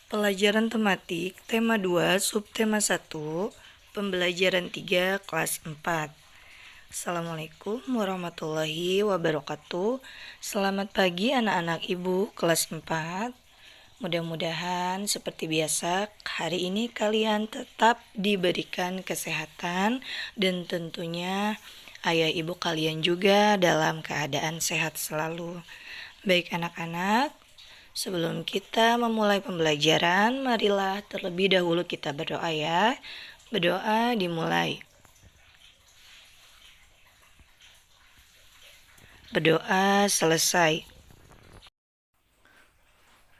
Pelajaran tematik, tema 2, subtema 1, pembelajaran 3, kelas 4. Assalamualaikum warahmatullahi wabarakatuh. Selamat pagi anak-anak ibu kelas 4. Mudah-mudahan seperti biasa hari ini kalian tetap diberikan kesehatan dan tentunya ayah ibu kalian juga dalam keadaan sehat selalu. Baik anak-anak, sebelum kita memulai pembelajaran, marilah terlebih dahulu kita berdoa ya. Berdoa dimulai. Berdoa selesai.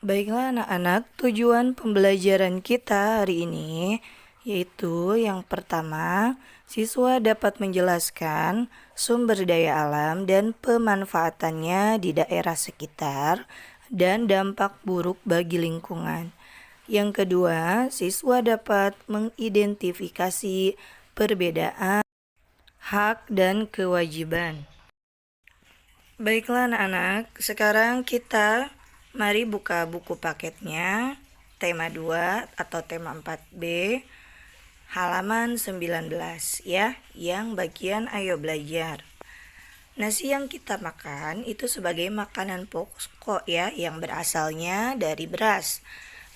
Baiklah anak-anak, tujuan pembelajaran kita hari ini yaitu yang pertama, siswa dapat menjelaskan sumber daya alam dan pemanfaatannya di daerah sekitar dan dampak buruk bagi lingkungan. Yang kedua, siswa dapat mengidentifikasi perbedaan hak dan kewajiban. Baiklah anak-anak, sekarang kita mari buka buku paketnya, tema 2 atau tema 4B, halaman 19 ya, yang bagian ayo belajar. Nasi yang kita makan itu sebagai makanan pokok ya, yang berasalnya dari beras.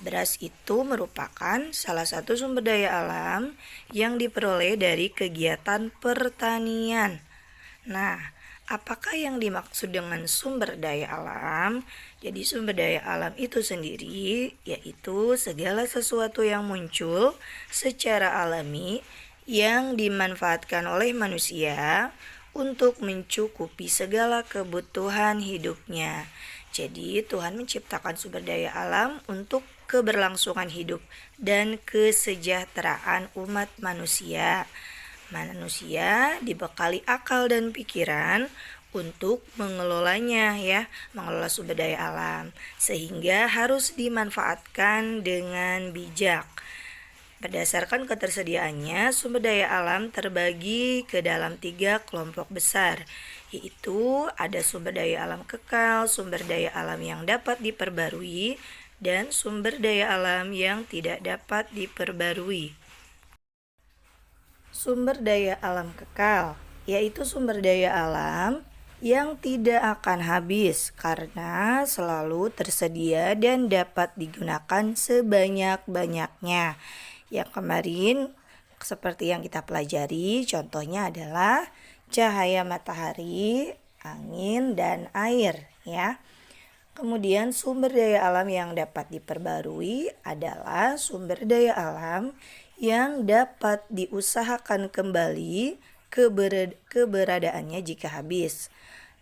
Beras itu merupakan salah satu sumber daya alam yang diperoleh dari kegiatan pertanian. Nah, apakah yang dimaksud dengan sumber daya alam? Jadi sumber daya alam itu sendiri yaitu segala sesuatu yang muncul secara alami yang dimanfaatkan oleh manusia untuk mencukupi segala kebutuhan hidupnya. Jadi Tuhan menciptakan sumber daya alam untuk keberlangsungan hidup dan kesejahteraan umat manusia. Manusia dibekali akal dan pikiran untuk mengelolanya ya, mengelola sumber daya alam, sehingga harus dimanfaatkan dengan bijak. Berdasarkan ketersediaannya, sumber daya alam terbagi ke dalam 3 kelompok besar, yaitu ada sumber daya alam kekal, sumber daya alam yang dapat diperbarui, dan sumber daya alam yang tidak dapat diperbarui. Sumber daya alam kekal yaitu sumber daya alam yang tidak akan habis karena selalu tersedia dan dapat digunakan sebanyak-banyaknya. Yang kemarin seperti yang kita pelajari, contohnya adalah cahaya matahari, angin, dan air ya. Kemudian sumber daya alam yang dapat diperbarui adalah sumber daya alam yang dapat diusahakan kembali keberadaannya jika habis.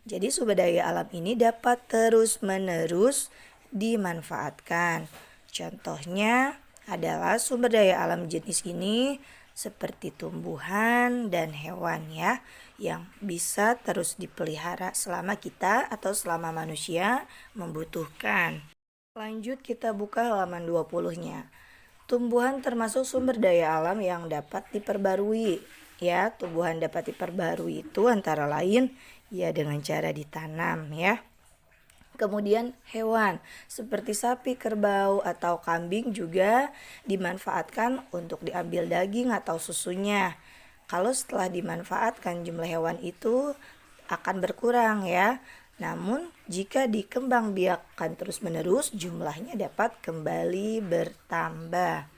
Jadi sumber daya alam ini dapat terus-menerus dimanfaatkan. Contohnya adalah sumber daya alam jenis ini seperti tumbuhan dan hewan ya, yang bisa terus dipelihara selama kita atau selama manusia membutuhkan. Lanjut kita buka halaman 20-nya. Tumbuhan termasuk sumber daya alam yang dapat diperbarui. Ya, tumbuhan dapat diperbarui itu antara lain ya dengan cara ditanam ya. Kemudian hewan seperti sapi, kerbau, atau kambing juga dimanfaatkan untuk diambil daging atau susunya. Kalau setelah dimanfaatkan jumlah hewan itu akan berkurang ya. Namun jika dikembangbiakkan terus-menerus jumlahnya dapat kembali bertambah.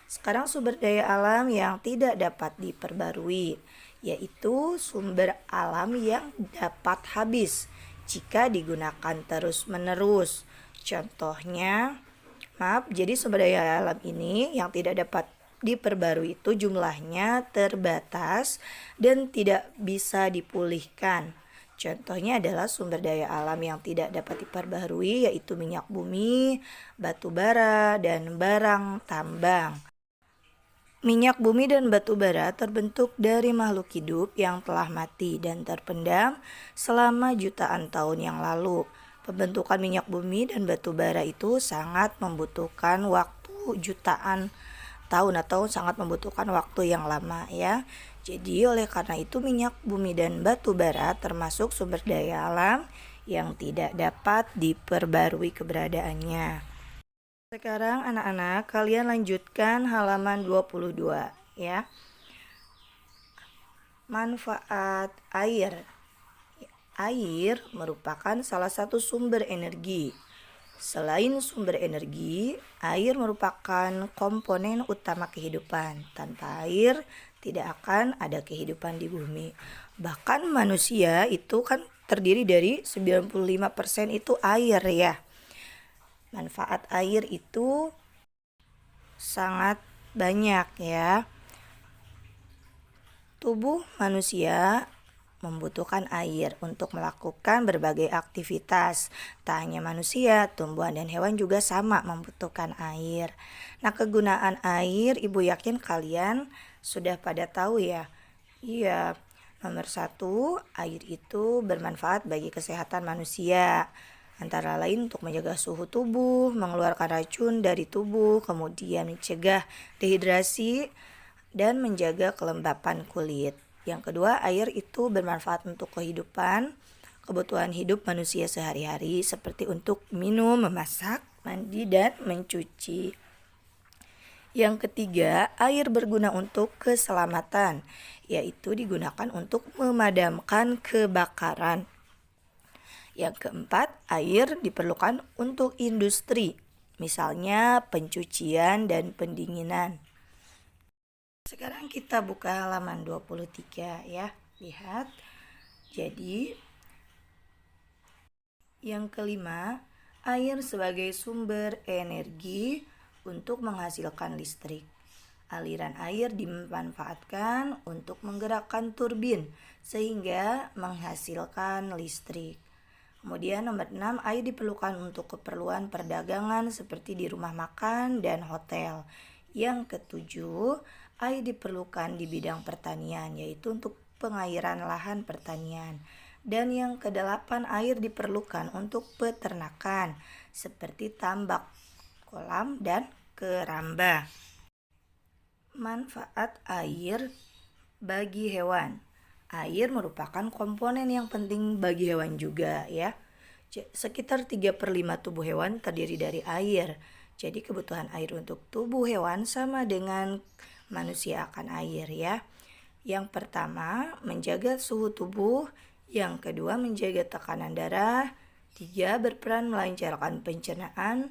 Sekarang sumber daya alam yang tidak dapat diperbarui yaitu sumber alam yang dapat habis jika digunakan terus-menerus. Contohnya, jadi sumber daya alam ini yang tidak dapat diperbarui itu jumlahnya terbatas dan tidak bisa dipulihkan. Contohnya adalah sumber daya alam yang tidak dapat diperbarui yaitu minyak bumi, batu bara, dan barang tambang. Minyak bumi dan batu bara terbentuk dari makhluk hidup yang telah mati dan terpendam selama jutaan tahun yang lalu. Pembentukan minyak bumi dan batu bara itu sangat membutuhkan waktu jutaan tahun atau sangat membutuhkan waktu yang lama ya. Jadi oleh karena itu minyak bumi dan batu bara termasuk sumber daya alam yang tidak dapat diperbarui keberadaannya. Sekarang anak-anak kalian lanjutkan halaman 22 ya. Manfaat air. Air merupakan salah satu sumber energi. Selain sumber energi, air merupakan komponen utama kehidupan. Tanpa air, tidak akan ada kehidupan di bumi. Bahkan manusia itu kan terdiri dari 95% itu air ya. Manfaat air itu sangat banyak ya. Tubuh manusia membutuhkan air untuk melakukan berbagai aktivitas. Tak hanya manusia, tumbuhan dan hewan juga sama membutuhkan air. Nah, kegunaan air, Ibu yakin kalian sudah pada tahu ya? Iya, nomor 1, air itu bermanfaat bagi kesehatan manusia. Antara lain untuk menjaga suhu tubuh, mengeluarkan racun dari tubuh, kemudian mencegah dehidrasi, dan menjaga kelembapan kulit. Yang kedua, air itu bermanfaat untuk kebutuhan hidup manusia sehari-hari seperti untuk minum, memasak, mandi, dan mencuci. Yang ketiga, air berguna untuk keselamatan, yaitu digunakan untuk memadamkan kebakaran. Yang keempat, air diperlukan untuk industri, misalnya pencucian dan pendinginan. Sekarang kita buka halaman 23 ya. Lihat. Jadi, yang kelima, air sebagai sumber energi untuk menghasilkan listrik. Aliran air dimanfaatkan untuk menggerakkan turbin sehingga menghasilkan listrik. Kemudian nomor 6, air diperlukan untuk keperluan perdagangan seperti di rumah makan dan hotel. Yang ketujuh, air diperlukan di bidang pertanian, yaitu untuk pengairan lahan pertanian. Dan yang kedelapan, air diperlukan untuk peternakan, seperti tambak, kolam, dan keramba. Manfaat air bagi hewan. Air merupakan komponen yang penting bagi hewan juga ya. Sekitar 3/5 tubuh hewan terdiri dari air. Jadi kebutuhan air untuk tubuh hewan sama dengan manusia akan air ya. Yang pertama, menjaga suhu tubuh. Yang kedua, menjaga tekanan darah. 3, berperan melancarkan pencernaan.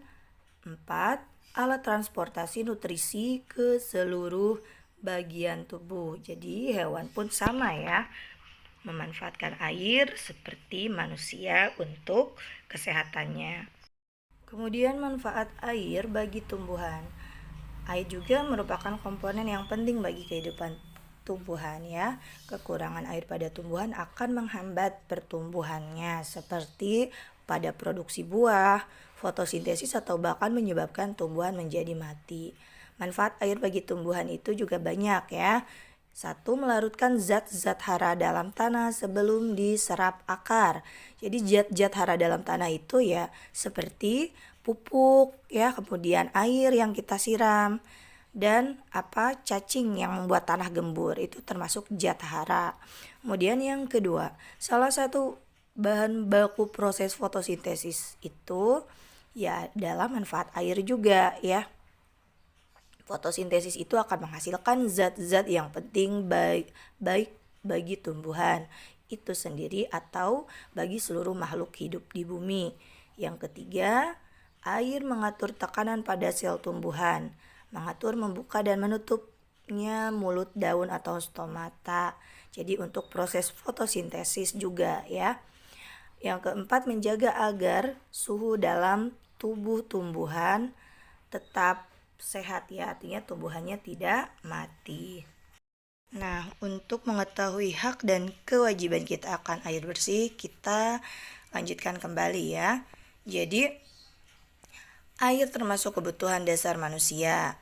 4, alat transportasi nutrisi ke seluruh bagian tubuh. Jadi hewan pun sama ya, memanfaatkan air seperti manusia untuk kesehatannya. Kemudian manfaat air bagi tumbuhan. Air juga merupakan komponen yang penting bagi kehidupan tumbuhan ya. Kekurangan air pada tumbuhan akan menghambat pertumbuhannya seperti pada produksi buah, fotosintesis, atau bahkan menyebabkan tumbuhan menjadi mati. Manfaat air bagi tumbuhan itu juga banyak ya. 1, melarutkan zat-zat hara dalam tanah sebelum diserap akar. Jadi zat-zat hara dalam tanah itu ya seperti pupuk ya, kemudian air yang kita siram, dan cacing yang membuat tanah gembur, itu termasuk zat hara. Kemudian yang kedua, salah satu bahan baku proses fotosintesis itu ya adalah manfaat air juga ya. Fotosintesis itu akan menghasilkan zat-zat yang penting baik bagi tumbuhan itu sendiri atau bagi seluruh makhluk hidup di bumi. Yang ketiga, air mengatur tekanan pada sel tumbuhan, mengatur membuka dan menutupnya mulut daun atau stomata. Jadi untuk proses fotosintesis juga ya. Yang keempat, menjaga agar suhu dalam tubuh tumbuhan tetap sehat ya, artinya tumbuhannya tidak mati. Nah, untuk mengetahui hak dan kewajiban kita akan air bersih, kita lanjutkan kembali ya. Jadi, air termasuk kebutuhan dasar manusia.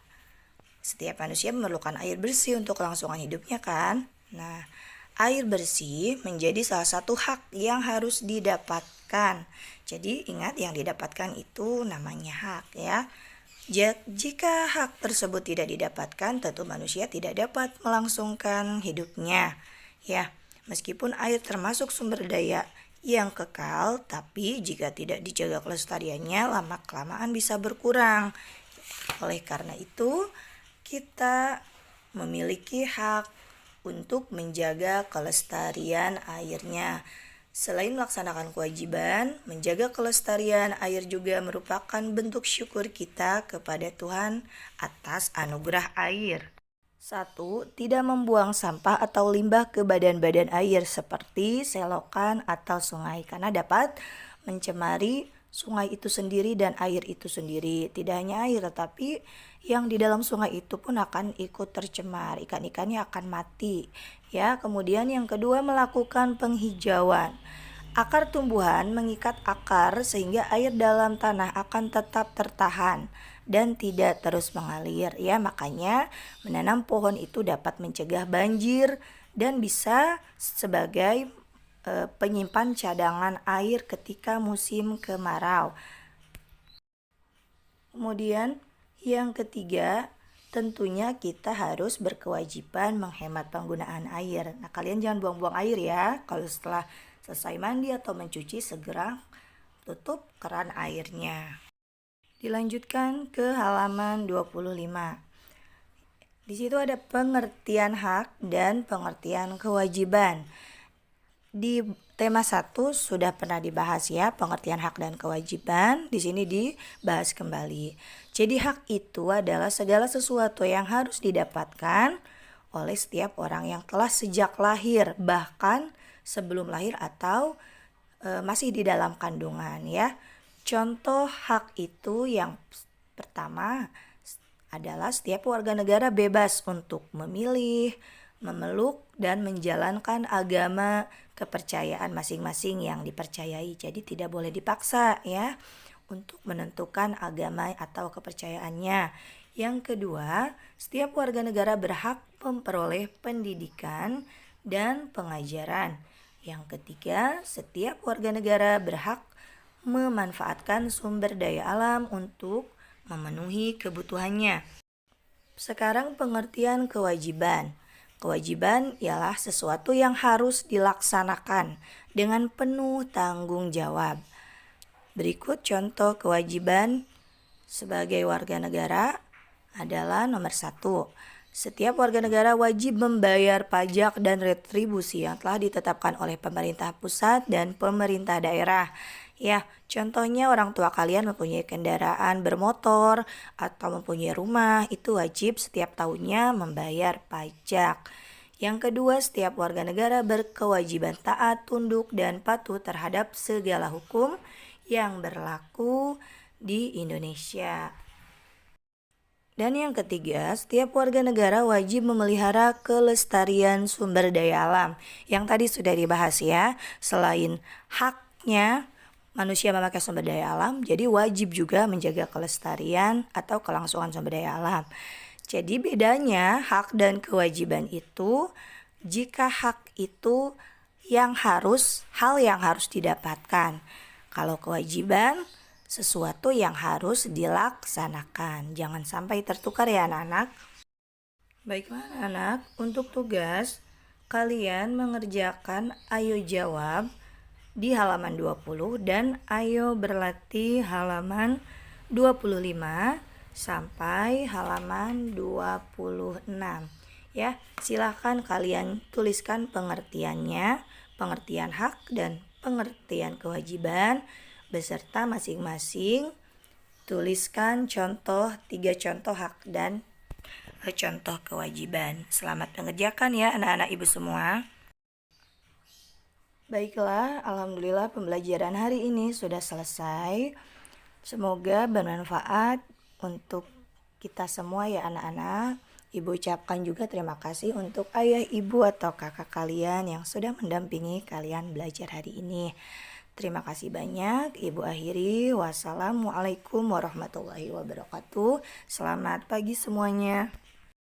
Setiap manusia memerlukan air bersih untuk kelangsungan hidupnya kan? Nah, air bersih menjadi salah satu hak yang harus didapatkan. Jadi, ingat yang didapatkan itu namanya hak ya. Jika hak tersebut tidak didapatkan, tentu manusia tidak dapat melangsungkan hidupnya. Ya, meskipun air termasuk sumber daya yang kekal, tapi jika tidak dijaga kelestariannya, lama-kelamaan bisa berkurang. Oleh karena itu, kita memiliki hak untuk menjaga kelestarian airnya. Selain melaksanakan kewajiban, menjaga kelestarian air juga merupakan bentuk syukur kita kepada Tuhan atas anugerah air. 1. Tidak membuang sampah atau limbah ke badan-badan air seperti selokan atau sungai karena dapat mencemari sungai itu sendiri dan air itu sendiri. Tidak hanya air tetapi yang di dalam sungai itu pun akan ikut tercemar, ikan-ikannya akan mati. Ya, kemudian yang kedua melakukan penghijauan. Akar tumbuhan mengikat akar sehingga air dalam tanah akan tetap tertahan dan tidak terus mengalir. Ya, makanya menanam pohon itu dapat mencegah banjir dan bisa sebagai penyimpan cadangan air ketika musim kemarau. Kemudian yang ketiga, tentunya kita harus berkewajiban menghemat penggunaan air. Nah, kalian jangan buang-buang air ya. Kalau setelah selesai mandi atau mencuci, segera tutup keran airnya. Dilanjutkan ke halaman 25. Di situ ada pengertian hak dan pengertian kewajiban. Di tema 1 sudah pernah dibahas ya, pengertian hak dan kewajiban. Di sini dibahas kembali. Jadi hak itu adalah segala sesuatu yang harus didapatkan oleh setiap orang yang telah sejak lahir, bahkan sebelum lahir atau masih di dalam kandungan ya. Contoh hak itu yang pertama adalah setiap warga negara bebas untuk memilih, memeluk, dan menjalankan agama kepercayaan masing-masing yang dipercayai. Jadi tidak boleh dipaksa ya untuk menentukan agama atau kepercayaannya. Yang kedua, setiap warga negara berhak memperoleh pendidikan dan pengajaran. Yang ketiga, setiap warga negara berhak memanfaatkan sumber daya alam untuk memenuhi kebutuhannya. Sekarang pengertian kewajiban. Kewajiban ialah sesuatu yang harus dilaksanakan dengan penuh tanggung jawab. Berikut contoh kewajiban sebagai warga negara adalah nomor 1. Setiap warga negara wajib membayar pajak dan retribusi yang telah ditetapkan oleh pemerintah pusat dan pemerintah daerah. Ya, contohnya orang tua kalian mempunyai kendaraan bermotor atau mempunyai rumah, itu wajib setiap tahunnya membayar pajak. Yang kedua, setiap warga negara berkewajiban taat, tunduk, dan patuh terhadap segala hukum yang berlaku di Indonesia. Dan yang ketiga, setiap warga negara wajib memelihara kelestarian sumber daya alam. Yang tadi sudah dibahas ya, selain haknya manusia memakai sumber daya alam, jadi wajib juga menjaga kelestarian atau kelangsungan sumber daya alam. Jadi bedanya hak dan kewajiban itu, jika hak itu hal yang harus didapatkan. Kalau kewajiban, sesuatu yang harus dilaksanakan. Jangan sampai tertukar ya anak-anak. Baiklah anak-anak, untuk tugas kalian mengerjakan ayo jawab di halaman 20 dan ayo berlatih halaman 25 sampai halaman 26. Ya, silakan kalian tuliskan pengertiannya, pengertian hak dan pengertian kewajiban beserta masing-masing tuliskan 3 contoh hak dan contoh kewajiban. Selamat mengerjakan ya anak-anak ibu semua. Baiklah, alhamdulillah pembelajaran hari ini sudah selesai. Semoga bermanfaat untuk kita semua ya anak-anak. Ibu ucapkan juga terima kasih untuk ayah, ibu, atau kakak kalian yang sudah mendampingi kalian belajar hari ini. Terima kasih banyak. Ibu akhiri. Wassalamualaikum warahmatullahi wabarakatuh. Selamat pagi semuanya.